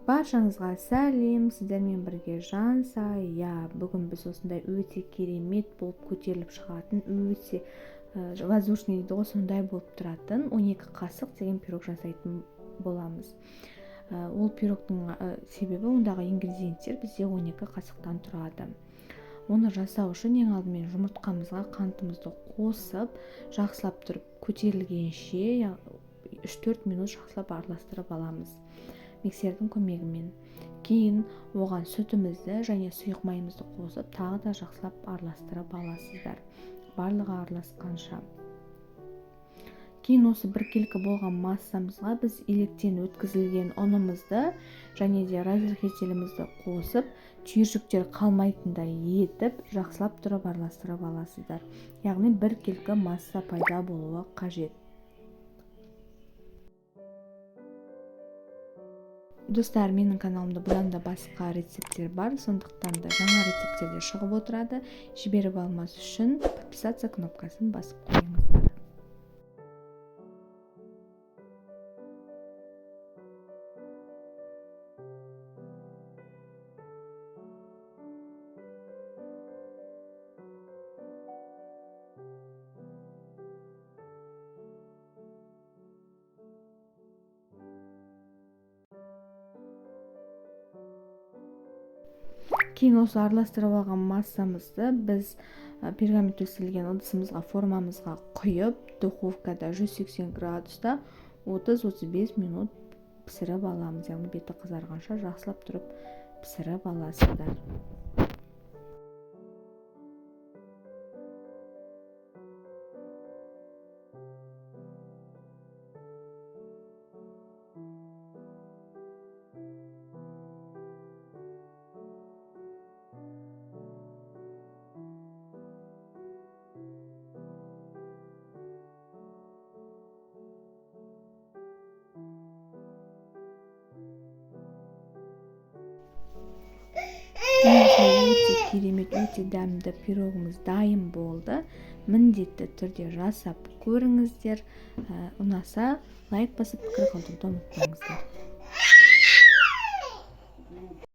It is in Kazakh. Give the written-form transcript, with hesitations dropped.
Баршаңызға сәлем, сіздермен бірге Жансай. Бүгін біз осындай өте керемет болып көтеріліп шығатын, өте воздушный дейді ғой, сондай болып тұратын 12 қасық деген пирог жасайтын боламыз. Ол пирогтың себебі ондағы ингредиенттер бізде 12 қасықтан тұрады. Оны жасау үшін ең алдымен жұмыртқамызға қантымызды қосып, жақсылап тұрып көтерілгенше 3-4 минут жақсылап араластырып аламыз миксердің көмегімен. Кейін оған сүтімізді және сұйық майымызды қосып, тағы да жақсылап араластырып аласыздар, барлығы араласқанша. Кейін осы біркелкі болған массамызға біз електен өткізілген ұнымызды және де разрыхителімізді қосып, түйіршіктер қалмайтындай етіп, жақсылап тұрып араластырып аласыздар. Яғни біркелкі масса пайда болуы қажет. Достар, менің каналымда бұдан да басқа рецепттер бар, сондықтан да жаңа рецепттер шығып отырады. Жіберіп алмас үшін подписаться кнопкасын басып қойыңыздар. Кейін осы араластырып алған массамызды біз пергамент төселген ыдысымызға, формамызға құйып, духовкада 180 градуста 30-35 минут пісіріп аламыз. Яғни беті қызарғанша жақсылап тұрып пісіріп аласыздар. Өте керемет, өте дәмді пирогымыз дайын болды. Міндетті түрде жасап көріңіздер. Ұнаса лайк басып пікір қалдыруды ұмытпаңыздар.